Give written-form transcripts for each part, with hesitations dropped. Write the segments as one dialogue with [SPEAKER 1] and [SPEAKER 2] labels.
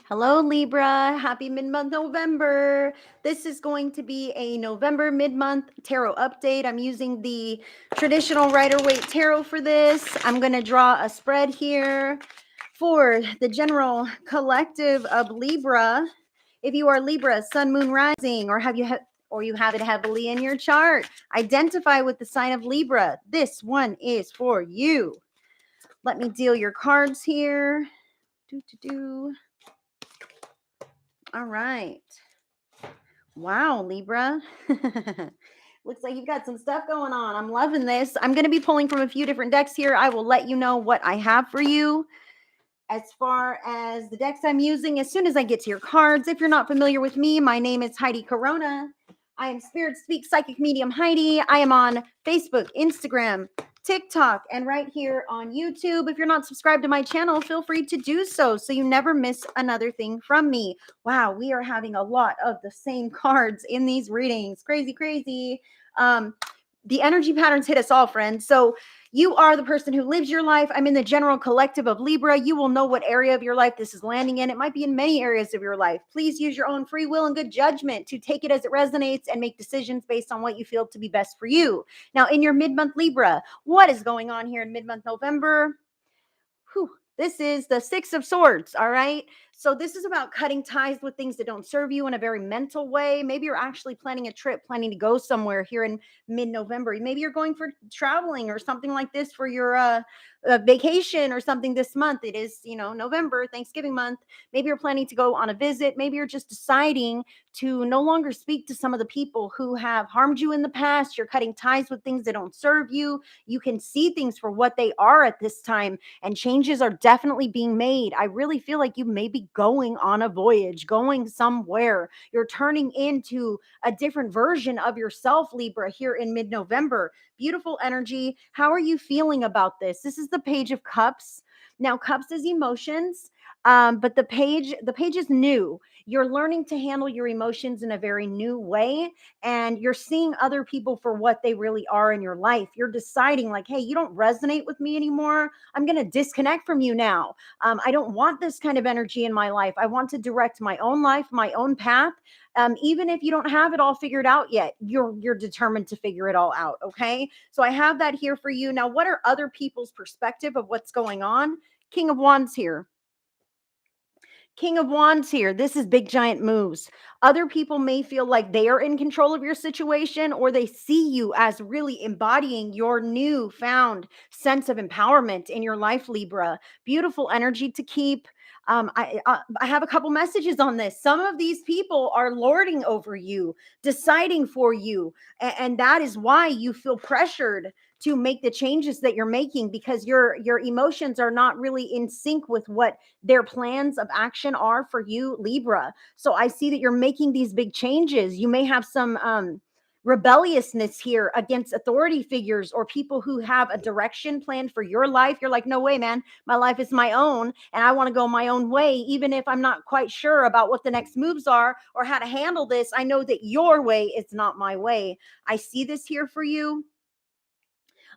[SPEAKER 1] Hello, Libra. Happy mid-month November. This is going to be a November mid-month tarot update. I'm using the traditional Rider-Waite tarot for this. I'm going to draw a spread here for the general collective of Libra. If you are Libra, Sun, Moon, Rising, or you have it heavily in your chart, identify with the sign of Libra. This one is for you. Let me deal your cards here. All right. Wow, Libra. Looks like you've got some stuff going on. I'm loving this. I'm going to be pulling from a few different decks here. I will let you know what I have for you. As far as the decks I'm using, as soon as I get to your cards, if you're not familiar with me, my name is Heidi Corona. I am Spirit Speak Psychic Medium Heidi. I am on Facebook, Instagram, TikTok, and right here on YouTube. If you're not subscribed to my channel, feel free to do so you never miss another thing from me. Wow, we are having a lot of the same cards in these readings. Crazy, crazy. The energy patterns hit us all, friends. So you are the person who lives your life. I'm in the general collective of Libra. You will know what area of your life this is landing in. It might be in many areas of your life. Please use your own free will and good judgment to take it as it resonates and make decisions based on what you feel to be best for you. Now, in your mid-month Libra, what is going on here in mid-month November? This is the Six of Swords, all right? So this is about cutting ties with things that don't serve you in a very mental way. Maybe you're actually planning a trip, planning to go somewhere here in mid-November. Maybe you're going for traveling or something like this for your vacation or something this month. It is, November, Thanksgiving month. Maybe you're planning to go on a visit. Maybe you're just deciding to no longer speak to some of the people who have harmed you in the past. You're cutting ties with things that don't serve you. You can see things for what they are at this time, and changes are definitely being made. I really feel like you may be going on a voyage, going somewhere. You're turning into a different version of yourself, Libra, here in mid-November. Beautiful energy. How are you feeling about this? This is the Page of Cups. Now, cups is emotions, but the page is new. You're learning to handle your emotions in a very new way, and you're seeing other people for what they really are in your life. You're deciding like, hey, you don't resonate with me anymore. I'm going to disconnect from you now. I don't want this kind of energy in my life. I want to direct my own life, my own path. Even if you don't have it all figured out yet, you're determined to figure it all out. Okay. So I have that here for you. Now, what are other people's perspective of what's going on? King of Wands here. King of Wands here. This is big giant moves. Other people may feel like they are in control of your situation, or they see you as really embodying your new found sense of empowerment in your life, Libra. Beautiful energy to keep. I have a couple messages on this. Some of these people are lording over you, deciding for you, and that is why you feel pressured to make the changes that you're making, because your emotions are not really in sync with what their plans of action are for you, Libra. So I see that you're making these big changes. You may have some rebelliousness here against authority figures or people who have a direction planned for your life. You're like, no way, man. My life is my own, and I want to go my own way. Even if I'm not quite sure about what the next moves are or how to handle this, I know that your way is not my way. I see this here for you,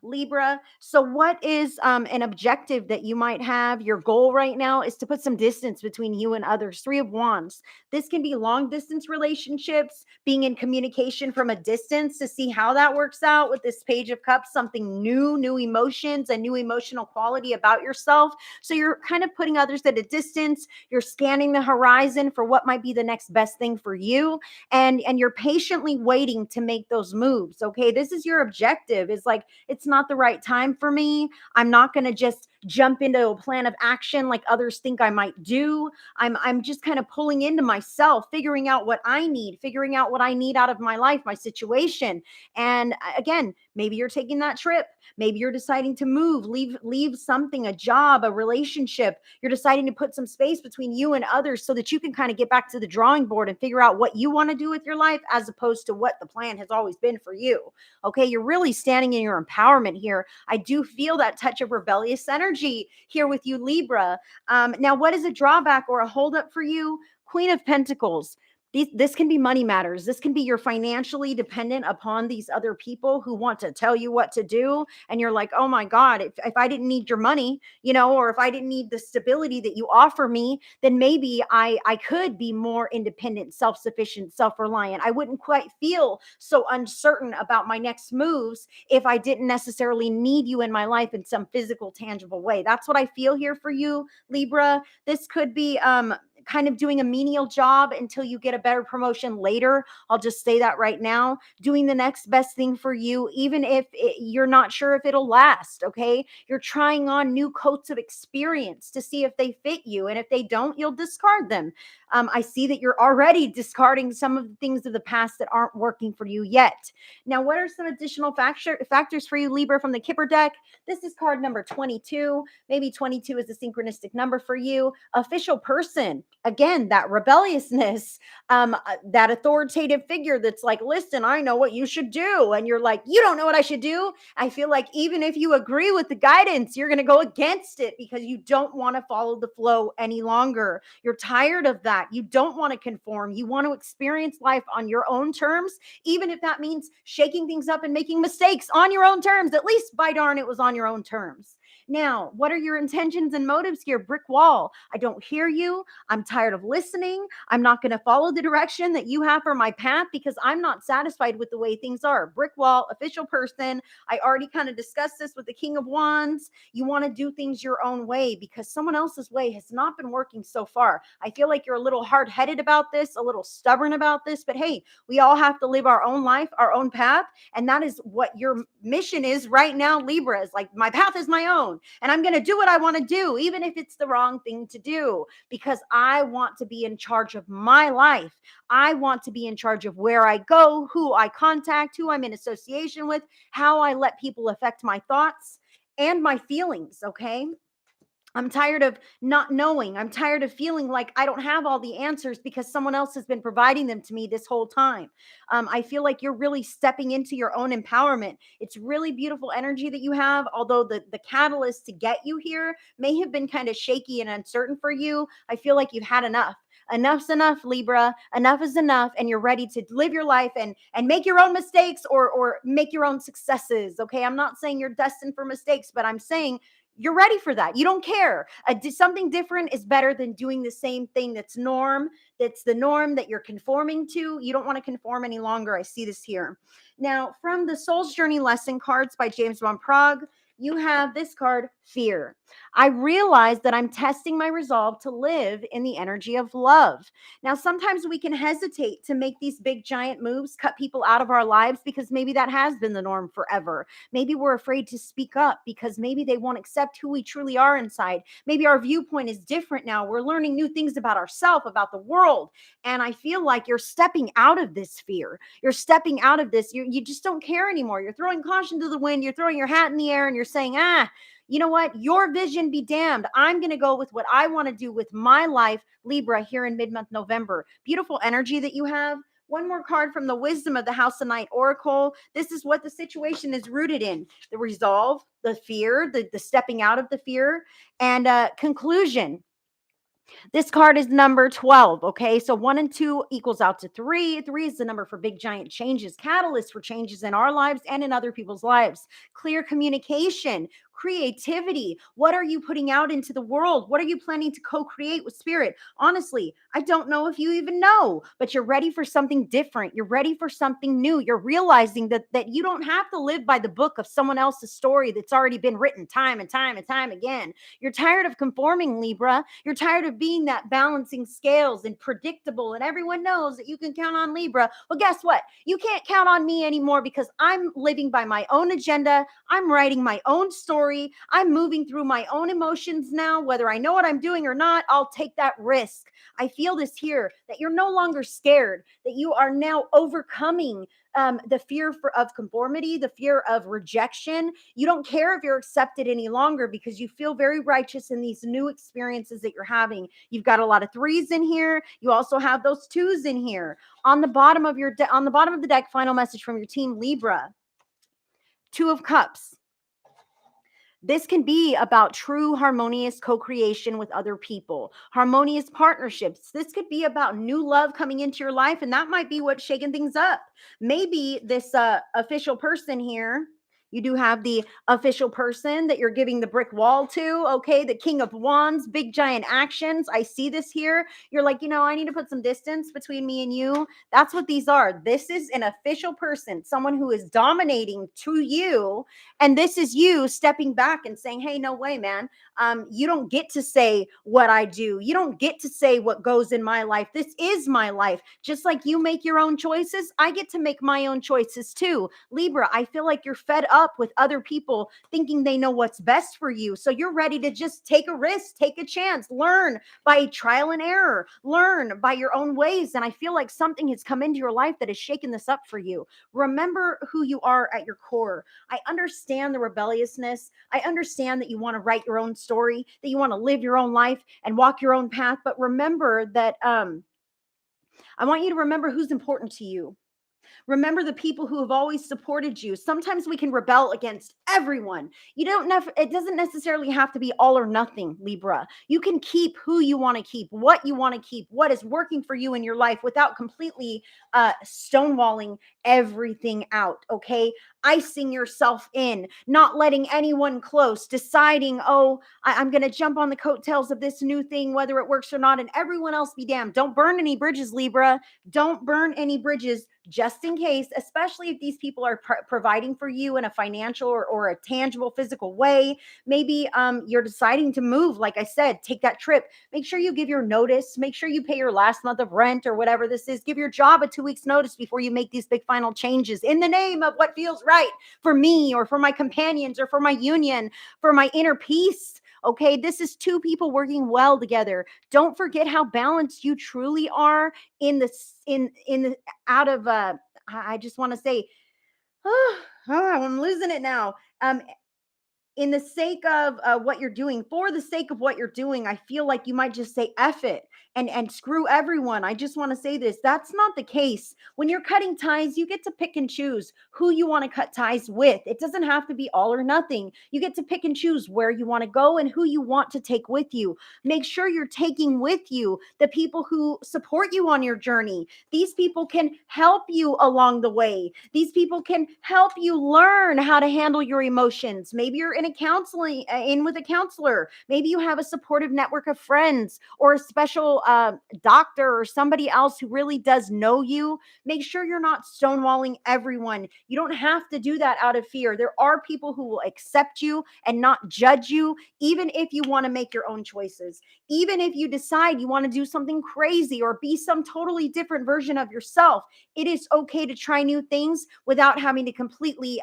[SPEAKER 1] Libra. So what is an objective that you might have? Your goal right now is to put some distance between you and others. Three of Wands. This can be long distance relationships, being in communication from a distance, to see how that works out with this Page of Cups, something new emotions, a new emotional quality about yourself. So you're kind of putting others at a distance. You're scanning the horizon for what might be the next best thing for you. And you're patiently waiting to make those moves. Okay. This is your objective. Is like, it's not the right time for me. I'm not going to just jump into a plan of action like others think I might do. I'm just kind of pulling into myself, figuring out what I need, figuring out what I need out of my life, my situation. And again, maybe you're taking that trip. Maybe you're deciding to move, leave something, a job, a relationship. You're deciding to put some space between you and others so that you can kind of get back to the drawing board and figure out what you want to do with your life, as opposed to what the plan has always been for you. Okay, you're really standing in your empowerment here. I do feel that touch of rebellious energy here with you, Libra. Now, what is a drawback or a holdup for you? Queen of Pentacles. This can be money matters. This can be you're financially dependent upon these other people who want to tell you what to do. And you're like, oh my God, if I didn't need your money, or if I didn't need the stability that you offer me, then maybe I could be more independent, self-sufficient, self-reliant. I wouldn't quite feel so uncertain about my next moves if I didn't necessarily need you in my life in some physical, tangible way. That's what I feel here for you, Libra. This could be kind of doing a menial job until you get a better promotion later. I'll just say that right now. Doing the next best thing for you, even if you're not sure if it'll last. Okay. You're trying on new coats of experience to see if they fit you. And if they don't, you'll discard them. I see that you're already discarding some of the things of the past that aren't working for you yet. Now, what are some additional factors for you, Libra, from the Kipper deck? This is card number 22. Maybe 22 is a synchronistic number for you. Official person. Again, that rebelliousness, that authoritative figure that's like, listen, I know what you should do. And you're like, you don't know what I should do. I feel like even if you agree with the guidance, you're going to go against it because you don't want to follow the flow any longer. You're tired of that. You don't want to conform. You want to experience life on your own terms, even if that means shaking things up and making mistakes on your own terms. At least, by darn, it was on your own terms. Now, what are your intentions and motives here? Brick wall. I don't hear you. I'm tired of listening. I'm not going to follow the direction that you have for my path because I'm not satisfied with the way things are. Brick wall, official person. I already kind of discussed this with the King of Wands. You want to do things your own way because someone else's way has not been working so far. I feel like you're a little hard-headed about this, a little stubborn about this, but hey, we all have to live our own life, our own path. And that is what your mission is right now, Libra. Is like, my path is my own. And I'm going to do what I want to do, even if it's the wrong thing to do, because I want to be in charge of my life. I want to be in charge of where I go, who I contact, who I'm in association with, how I let people affect my thoughts and my feelings. Okay. I'm tired of not knowing. I'm tired of feeling like I don't have all the answers because someone else has been providing them to me this whole time. I feel like you're really stepping into your own empowerment. It's really beautiful energy that you have, although the catalyst to get you here may have been kind of shaky and uncertain for you. I feel like you've had enough. Enough's enough, Libra. Enough is enough, and you're ready to live your life and make your own mistakes or make your own successes. Okay, I'm not saying you're destined for mistakes, but I'm saying you're ready for that. You don't care. Something different is better than doing the same thing that's the norm that you're conforming to. You don't want to conform any longer. I see this here. Now, from the Soul's Journey lesson cards by James Van Praagh, you have this card, fear. I realize that I'm testing my resolve to live in the energy of love. Now, sometimes we can hesitate to make these big, giant moves, cut people out of our lives because maybe that has been the norm forever. Maybe we're afraid to speak up because maybe they won't accept who we truly are inside. Maybe our viewpoint is different now. We're learning new things about ourselves, about the world. And I feel like you're stepping out of this fear. You're stepping out of this. You just don't care anymore. You're throwing caution to the wind. You're throwing your hat in the air and you're saying, you know what? Your vision be damned. I'm going to go with what I want to do with my life, Libra, here in mid-month November. Beautiful energy that you have. One more card from the Wisdom of the House of Night Oracle. This is what the situation is rooted in. The resolve, the fear, the stepping out of the fear, and conclusion. This card is number 12. Okay. So 1 and 2 equals out to 3. 3 is the number for big, giant changes, catalyst for changes in our lives and in other people's lives. Clear communication, creativity. What are you putting out into the world? What are you planning to co-create with spirit? Honestly, I don't know if you even know, but you're ready for something different. You're ready for something new. You're realizing that you don't have to live by the book of someone else's story that's already been written time and time and time again. You're tired of conforming, Libra. You're tired of being that balancing scales and predictable, and everyone knows that you can count on Libra. Well, guess what? You can't count on me anymore because I'm living by my own agenda. I'm writing my own story. I'm moving through my own emotions now. Whether I know what I'm doing or not, I'll take that risk. I feel this here, that you're no longer scared, that you are now overcoming the fear of conformity, the fear of rejection. You don't care if you're accepted any longer because you feel very righteous in these new experiences that you're having. You've got a lot of 3s in here. You also have those 2s in here. On the bottom of on the bottom of the deck, final message from your team, Libra. 2 of Cups. This can be about true harmonious co-creation with other people, harmonious partnerships. This could be about new love coming into your life, and that might be what's shaking things up. Maybe this official person here, you do have the official person that you're giving the brick wall to, okay? The King of Wands, big giant actions. I see this here. You're like, I need to put some distance between me and you. That's what these are. This is an official person, someone who is dominating to you, and this is you stepping back and saying, hey, no way, man. You don't get to say what I do. You don't get to say what goes in my life. This is my life. Just like you make your own choices, I get to make my own choices too. Libra, I feel like you're fed up with other people thinking they know what's best for you. So you're ready to just take a risk, take a chance, learn by trial and error, learn by your own ways. And I feel like something has come into your life that has shaken this up for you. Remember who you are at your core. I understand the rebelliousness. I understand that you want to write your own story, that you want to live your own life and walk your own path. But remember that I want you to remember who's important to you. Remember the people who have always supported you. Sometimes we can rebel against everyone. You don't know, it doesn't necessarily have to be all or nothing, Libra. You can keep who you want to keep, what you want to keep, what is working for you in your life without completely stonewalling everything out, okay? Icing yourself in, not letting anyone close, deciding, oh, I'm going to jump on the coattails of this new thing, whether it works or not, and everyone else be damned. Don't burn any bridges, Libra. Don't burn any bridges, just in case, especially if these people are providing for you in a financial or a tangible physical way. Maybe you're deciding to move. Like I said, take that trip. Make sure you give your notice. Make sure you pay your last month of rent or whatever this is. Give your job a 2 weeks notice before you make these big final changes in the name of what feels right for me or for my companions or for my union, for my inner peace. Okay, this is two people working well together. Don't forget how balanced you truly are in the out of I just want to say, oh, I'm losing it now. In the sake of what you're doing, for the sake of what you're doing, I feel like you might just say F it and screw everyone. I just want to say this. That's not the case. When you're cutting ties, you get to pick and choose who you want to cut ties with. It doesn't have to be all or nothing. You get to pick and choose where you want to go and who you want to take with you. Make sure you're taking with you the people who support you on your journey. These people can help you along the way. These people can help you learn how to handle your emotions. Maybe you're in with a counselor. Maybe you have a supportive network of friends or a special doctor or somebody else who really does know you. Make sure you're not stonewalling everyone. You don't have to do that out of fear. There are people who will accept you and not judge you, even if you want to make your own choices. Even if you decide you want to do something crazy or be some totally different version of yourself, it is okay to try new things without having to completely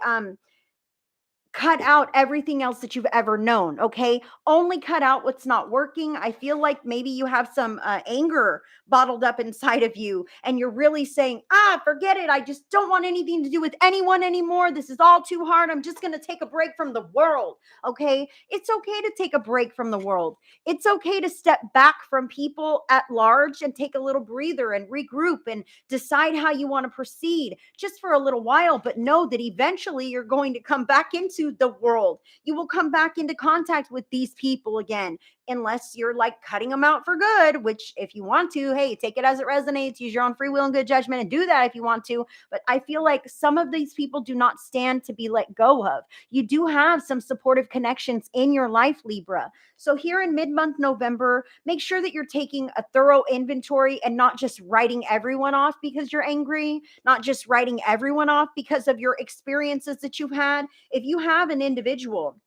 [SPEAKER 1] cut out everything else that you've ever known. Okay, only cut out what's not working. I feel like maybe you have some anger bottled up inside of you and you're really saying, forget it, I just don't want anything to do with anyone anymore. This is all too hard. I'm just going to take a break from the world. Okay, it's okay to take a break from the world. It's okay to step back from people at large and take a little breather and regroup and decide how you want to proceed just for a little while, but know that eventually you're going to come back into the world. You will come back into contact with these people again, unless you're like cutting them out for good, which if you want to, hey, take it as it resonates, use your own free will and good judgment and do that if you want to. But I feel like some of these people do not stand to be let go of. You do have some supportive connections in your life, Libra. So here in mid-month November, make sure that you're taking a thorough inventory and not just writing everyone off because you're angry, not just writing everyone off because of your experiences that you've had. If you have an individual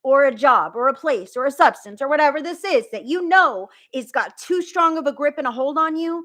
[SPEAKER 1] or a job or a place or a substance or whatever this is that you know is got too strong of a grip and a hold on you,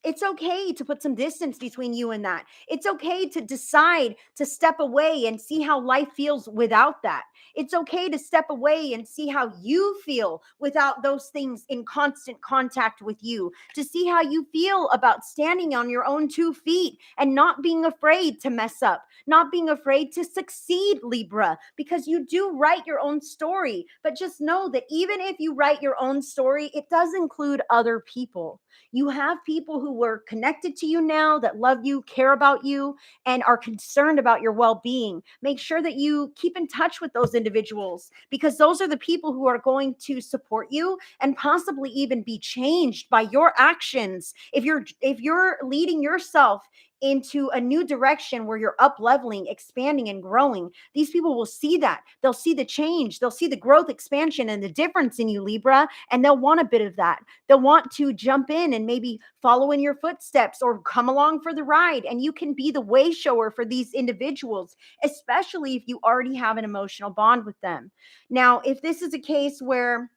[SPEAKER 1] it's okay to put some distance between you and that. It's okay to decide to step away and see how life feels without that. It's okay to step away and see how you feel without those things in constant contact with you, to see how you feel about standing on your own 2 feet and not being afraid to mess up, not being afraid to succeed, Libra, because you do write your own story. But just know that even if you write your own story, it does include other people. You have people who who are connected to you now, that love you, care about you, and are concerned about your well-being. Make sure that you keep in touch with those individuals, because those are the people who are going to support you and possibly even be changed by your actions. If you're leading yourself into a new direction where you're up leveling, expanding, and growing, these people will see that. They'll see the change, they'll see the growth, expansion, and the difference in you, Libra, and they'll want a bit of that. They'll want to jump in and maybe follow in your footsteps or come along for the ride. And you can be the way shower for these individuals, especially if you already have an emotional bond with them. Now, if this is a case where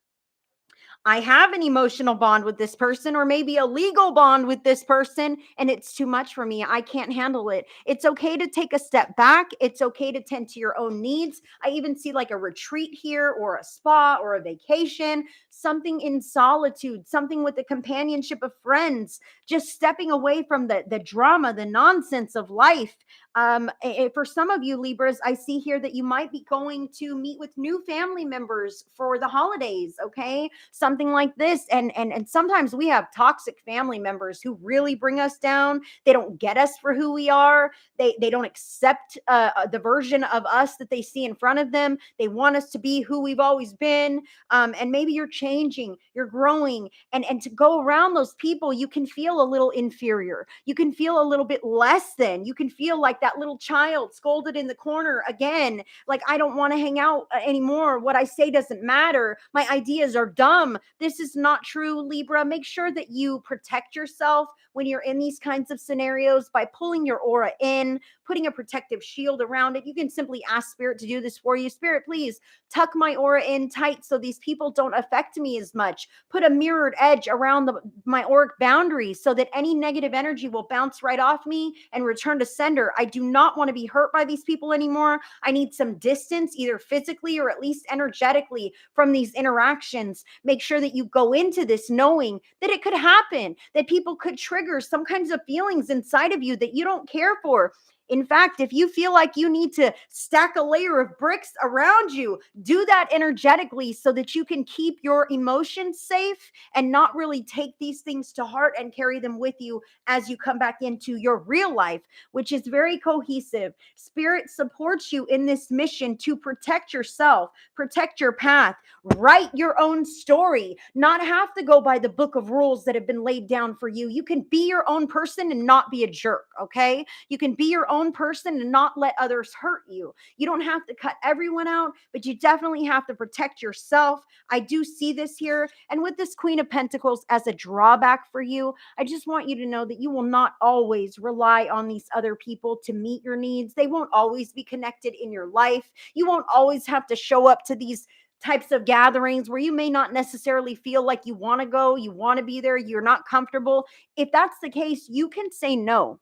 [SPEAKER 1] I have an emotional bond with this person, or maybe a legal bond with this person, and it's too much for me, I can't handle it. It's okay to take a step back. It's okay to tend to your own needs. I even see like a retreat here, or a spa, or a vacation, something in solitude, something with the companionship of friends, just stepping away from the drama, the nonsense of life. For some of you Libras, I see here that you might be going to meet with new family members for the holidays. Okay, something like this. And sometimes we have toxic family members who really bring us down. They don't get us for who we are. They don't accept the version of us that they see in front of them. They want us to be who we've always been. And maybe you're changing, you're growing, and to go around those people, you can feel a little inferior. You can feel a little bit less than. You can feel like that little child scolded in the corner again, like, I don't want to hang out anymore. What I say doesn't matter. My ideas are dumb. This is not true, Libra. Make sure that you protect yourself when you're in these kinds of scenarios by pulling your aura in, putting a protective shield around it. You can simply ask Spirit to do this for you. Spirit, please tuck my aura in tight so these people don't affect me as much. Put a mirrored edge around my auric boundaries so that any negative energy will bounce right off me and return to sender. I do not want to be hurt by these people anymore. I need some distance, either physically or at least energetically, from these interactions. Make sure that you go into this knowing that it could happen, that people could trigger some kinds of feelings inside of you that you don't care for. In fact, if you feel like you need to stack a layer of bricks around you, do that energetically so that you can keep your emotions safe and not really take these things to heart and carry them with you as you come back into your real life, which is very cohesive. Spirit supports you in this mission to protect yourself, protect your path, write your own story, not have to go by the book of rules that have been laid down for you. You can be your own person and not be a jerk, okay? You can be your own person and not let others hurt you. You don't have to cut everyone out, but you definitely have to protect yourself. I do see this here. And with this Queen of Pentacles as a drawback for you, I just want you to know that you will not always rely on these other people to meet your needs. They won't always be connected in your life. You won't always have to show up to these types of gatherings where you may not necessarily feel like you want to go, you want to be there, you're not comfortable. If that's the case, you can say no.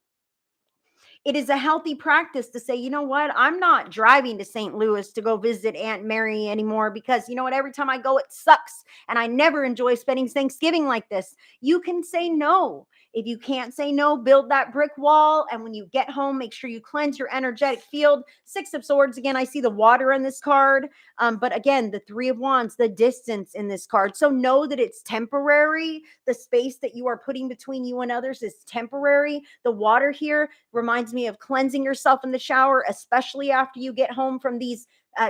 [SPEAKER 1] It is a healthy practice to say, you know what, I'm not driving to St. Louis to go visit Aunt Mary anymore, because you know what, every time I go, it sucks. And I never enjoy spending Thanksgiving like this. You can say no. If you can't say no, build that brick wall. And when you get home, make sure you cleanse your energetic field. Six of Swords. Again, I see the water in this card. But again, the Three of Wands, the distance in this card. So know that it's temporary. The space that you are putting between you and others is temporary. The water here reminds me of cleansing yourself in the shower, especially after you get home from these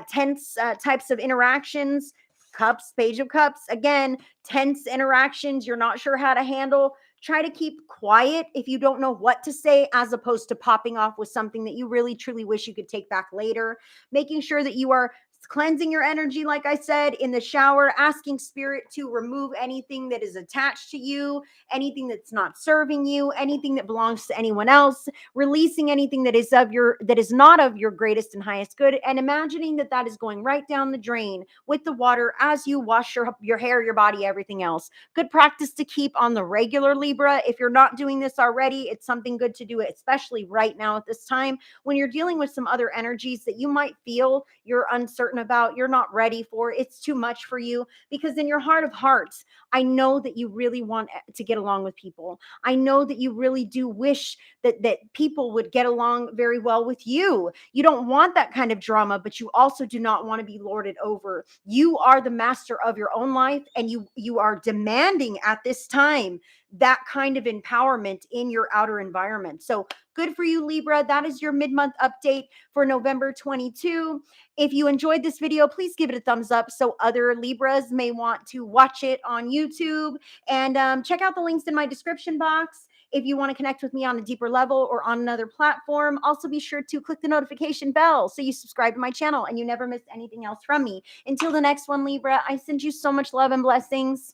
[SPEAKER 1] tense types of interactions. Cups, Page of Cups. Again, tense interactions you're not sure how to handle. Try to keep quiet if you don't know what to say, as opposed to popping off with something that you really truly wish you could take back later. Making sure that you are cleansing your energy, like I said, in the shower, asking Spirit to remove anything that is attached to you, anything that's not serving you, anything that belongs to anyone else, releasing anything that is not of your greatest and highest good, and imagining that that is going right down the drain with the water as you wash your hair, your body, everything else. Good practice to keep on the regular, Libra. If you're not doing this already, it's something good to do, especially right now at this time when you're dealing with some other energies that you might feel you're uncertain about, you're not ready for, it's too much for you. Because in your heart of hearts, I know that you really want to get along with people. I know that you really do wish that people would get along very well with you. You don't want that kind of drama, but you also do not want to be lorded over. You are the master of your own life, and you are demanding at this time that kind of empowerment in your outer environment. So good for you, Libra. That is your mid-month update for November 22. If you enjoyed this video, please give it a thumbs up so other Libras may want to watch it on YouTube. And check out the links in my description box if you want to connect with me on a deeper level or on another platform. Also, be sure to click the notification bell so you subscribe to my channel and you never miss anything else from me. Until the next one, Libra, I send you so much love and blessings.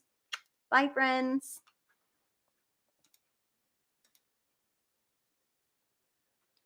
[SPEAKER 1] Bye, friends.